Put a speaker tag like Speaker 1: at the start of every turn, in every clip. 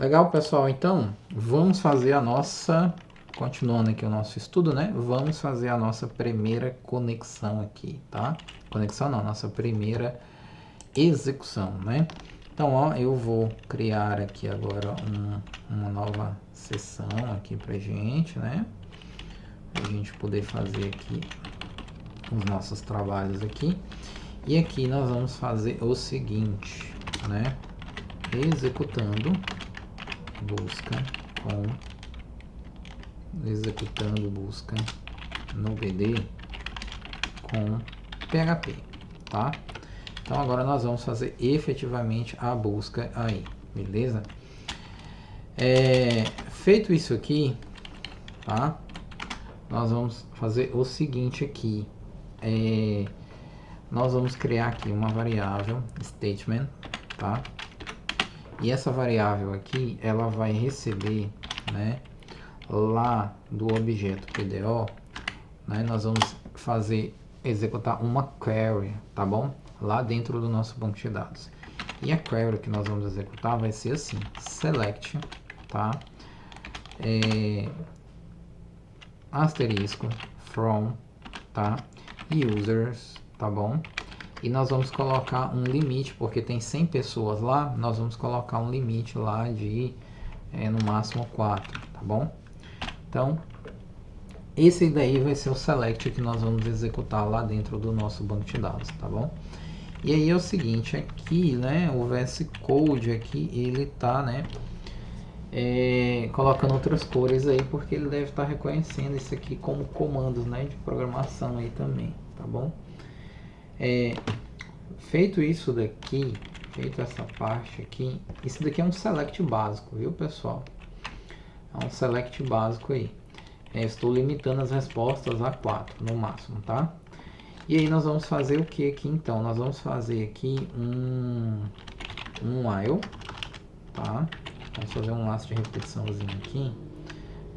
Speaker 1: Legal, pessoal. Então, vamos fazer a nossa... Continuando aqui o nosso estudo, né? Vamos fazer a nossa primeira conexão aqui, tá? Conexão não, nossa primeira execução, né? Então, ó, eu vou criar aqui agora uma nova sessão aqui pra gente, né? Pra gente poder fazer aqui os nossos trabalhos aqui. E aqui nós vamos fazer o seguinte, né? Executando busca no BD com PHP, tá? Então agora nós vamos fazer efetivamente a busca aí, beleza? Feito isso aqui, tá? Nós vamos fazer o seguinte aqui. Nós vamos criar aqui uma variável statement, tá? E essa variável aqui, ela vai receber, né, lá do objeto PDO, né, nós vamos executar uma query, tá bom? Lá dentro do nosso banco de dados. E a query que nós vamos executar vai ser assim, select, tá? Asterisco from, tá? Users, tá bom? E nós vamos colocar um limite, porque tem 100 pessoas lá, nós vamos colocar um limite lá de no máximo 4, tá bom? Então, esse daí vai ser o select que nós vamos executar lá dentro do nosso banco de dados, tá bom? E aí é o seguinte, aqui, né, o VS Code aqui, ele tá, né, colocando outras cores aí, porque ele deve estar reconhecendo isso aqui como comandos, né, de programação aí também, tá bom? Feito isso daqui, feito essa parte aqui, isso daqui é um select básico, viu, pessoal? É um select básico aí. Estou limitando as respostas a 4 no máximo, tá? E aí nós vamos fazer o que aqui então? Nós vamos fazer aqui um while, tá? Vamos fazer um laço de repetiçãozinho aqui,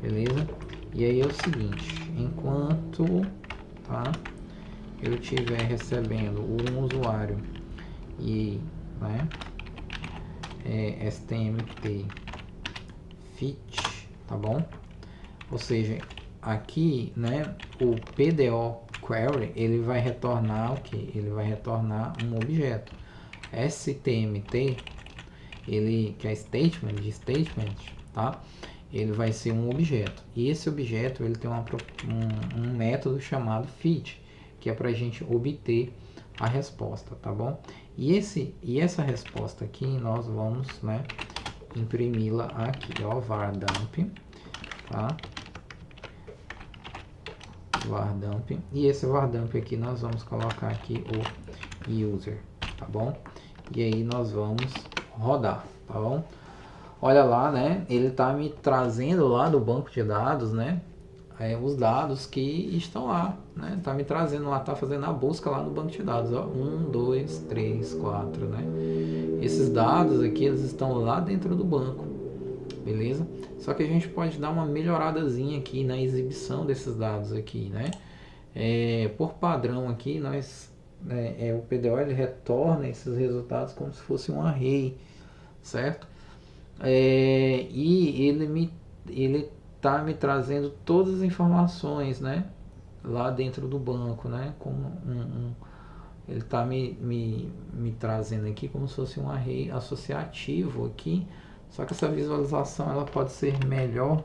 Speaker 1: beleza? E aí é o seguinte, enquanto, tá, eu estiver recebendo um usuário e, né, stmt fit, tá bom? Ou seja, aqui, né, o PDO query, ele vai retornar o que? Ele vai retornar um objeto. STMT, ele que é statement de statement, tá? Ele vai ser um objeto. E esse objeto, ele tem um método chamado fit, que é para a gente obter a resposta, tá bom? E essa resposta aqui, nós vamos, né, imprimi-la aqui, ó, var dump, tá? Var dump, e esse var dump aqui nós vamos colocar aqui o user, tá bom? E aí nós vamos rodar, tá bom? Olha lá, né? Ele tá me trazendo lá do banco de dados, né? Os dados que estão lá, né? Tá me trazendo lá, tá fazendo a busca lá no banco de dados, ó. 1, 2, 3, 4, né? Esses dados aqui, eles estão lá dentro do banco, beleza? Só que a gente pode dar uma melhoradazinha aqui na exibição desses dados aqui, né? Por padrão aqui, o PDO ele retorna esses resultados como se fosse um array, certo? E ele tá me trazendo todas as informações, né? Lá dentro do banco, né? Como ele tá me trazendo aqui como se fosse um array associativo aqui. Só que essa visualização ela pode ser melhor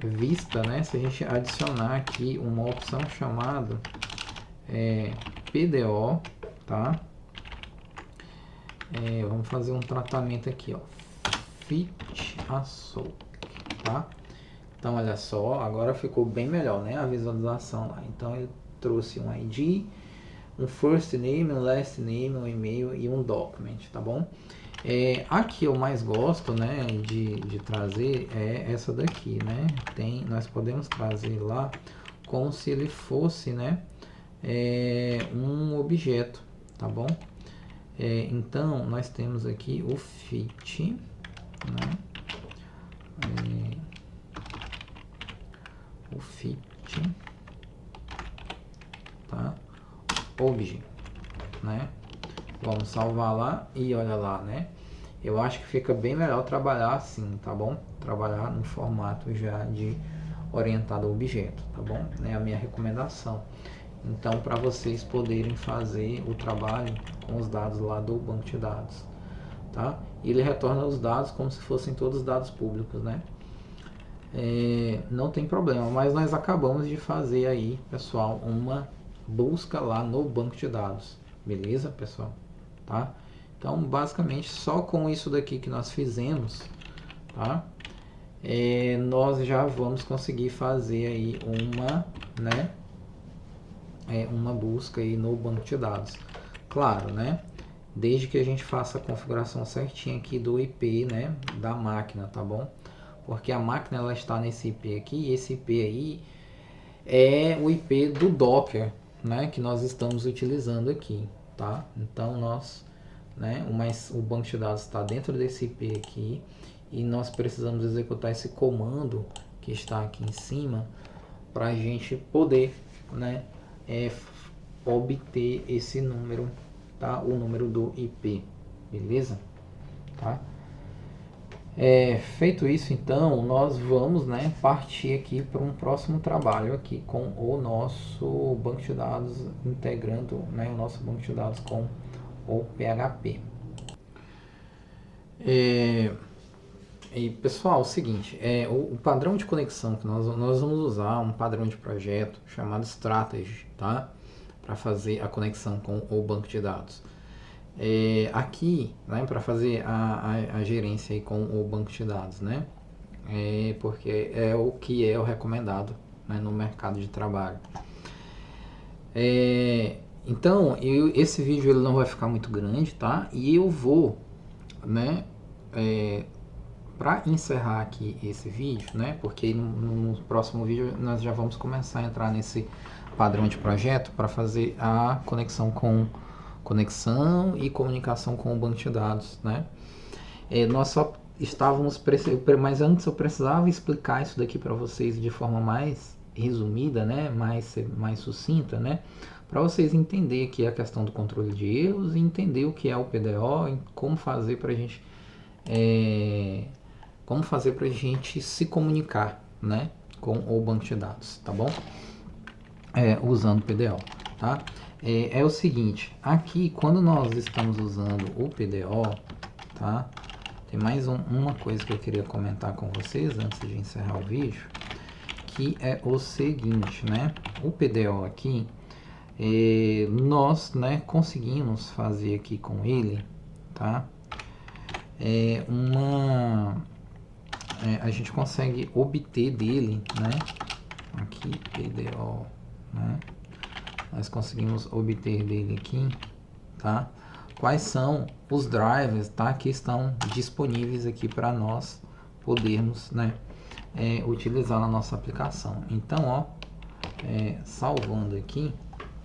Speaker 1: vista, né? Se a gente adicionar aqui uma opção chamada PDO, tá? Vamos fazer um tratamento aqui, ó, fit assoc, tá? Então olha só, agora ficou bem melhor, né, a visualização lá. Então ele trouxe um ID, um first name, um last name, um e-mail e um document, tá bom? A que eu mais gosto, né, de trazer é essa daqui, né? Nós podemos trazer lá como se ele fosse, né, um objeto, tá bom? Então nós temos aqui o fit, né? O fit, tá? Obj, né? Vamos salvar lá e olha lá, né? eu acho que fica bem melhor trabalhar assim, tá bom? Trabalhar no formato já de orientado a objeto, tá bom? É a minha recomendação. Então, para vocês poderem fazer o trabalho com os dados lá do banco de dados, tá? E ele retorna os dados como se fossem todos dados públicos, né? Não tem problema, mas nós acabamos de fazer aí, pessoal, uma busca lá no banco de dados, beleza, pessoal? Tá? Então, basicamente, só com isso daqui que nós fizemos, tá? Nós já vamos conseguir fazer aí uma busca aí no banco de dados. Claro, né? Desde que a gente faça a configuração certinha aqui do IP, né, da máquina, tá bom? Porque a máquina ela está nesse IP aqui, e esse IP aí é o IP do Docker, né, que nós estamos utilizando aqui, tá? Então nós, né, o banco de dados está dentro desse IP aqui e nós precisamos executar esse comando que está aqui em cima para a gente poder, né, obter esse número, tá? O número do IP, beleza? Tá? Feito isso, então nós vamos, né, partir aqui para um próximo trabalho aqui com o nosso banco de dados, integrando, né, o nosso banco de dados com o PHP. E pessoal, é o seguinte, o padrão de conexão que nós vamos usar um padrão de projeto chamado Strategy, tá? Para fazer a conexão com o banco de dados. Aqui, né, para fazer a gerência aí com o banco de dados, né? Porque é o que é o recomendado, né, no mercado de trabalho. Então, esse vídeo ele não vai ficar muito grande, tá? E eu vou, né, para encerrar aqui esse vídeo, né? Porque no próximo vídeo nós já vamos começar a entrar nesse padrão de projeto para fazer a conexão e comunicação com o banco de dados, né? Nós só estávamos, mas antes eu precisava explicar isso daqui para vocês de forma mais resumida, né? Mais sucinta, né? Para vocês entenderem aqui a questão do controle de erros e entender o que é o PDO e como fazer para a gente se comunicar, né, com o banco de dados, tá bom? Usando o PDO, tá? É o seguinte, aqui quando nós estamos usando o PDO, tá? Tem mais uma coisa que eu queria comentar com vocês antes de encerrar o vídeo, que é o seguinte, né? O PDO aqui, nós, né, conseguimos fazer aqui com ele, tá? A gente consegue obter dele, né? Aqui, PDO, né? Nós conseguimos obter dele aqui, tá? Quais são os drivers, tá? Que estão disponíveis aqui para nós podermos, né, utilizar na nossa aplicação. Então, ó, salvando aqui,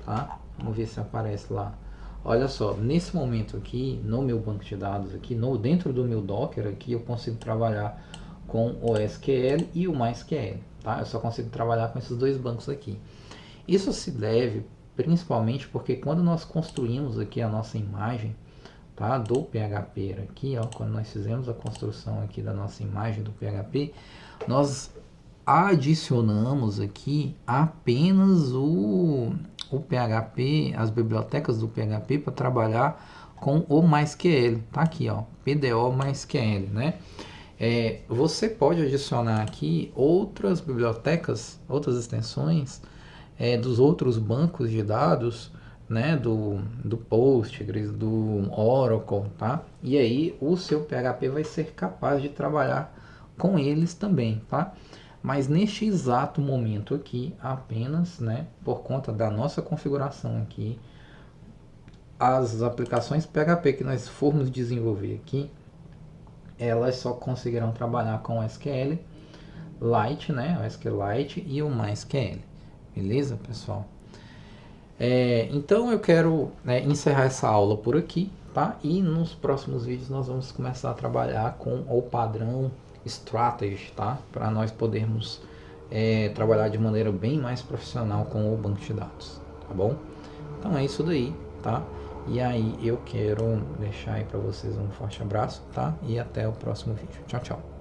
Speaker 1: tá? Vamos ver se aparece lá. Olha só, nesse momento aqui, no meu banco de dados aqui, dentro do meu Docker aqui, eu consigo trabalhar com o SQL e o MySQL, tá? Eu só consigo trabalhar com esses dois bancos aqui. Isso se deve principalmente porque quando nós construímos aqui a nossa imagem, tá, do PHP aqui, ó, quando nós fizemos a construção aqui da nossa imagem do PHP, nós adicionamos aqui apenas o PHP, as bibliotecas do PHP para trabalhar com o MySQL, tá aqui, ó, PDO MySQL, né? Você pode adicionar aqui outras bibliotecas, outras extensões dos outros bancos de dados, né, do Postgres, do Oracle, tá? E aí o seu PHP vai ser capaz de trabalhar com eles também, tá? Mas neste exato momento aqui, apenas, né, por conta da nossa configuração aqui, as aplicações PHP que nós formos desenvolver aqui, elas só conseguirão trabalhar com o SQL Lite, né, o SQLite e o MySQL. Beleza, pessoal? Então eu quero, né, encerrar essa aula por aqui, tá? E nos próximos vídeos nós vamos começar a trabalhar com o padrão Strategy, tá? Para nós podermos trabalhar de maneira bem mais profissional com o banco de dados, tá bom? Então é isso daí, tá? E aí eu quero deixar aí para vocês um forte abraço, tá? E até o próximo vídeo. Tchau, tchau.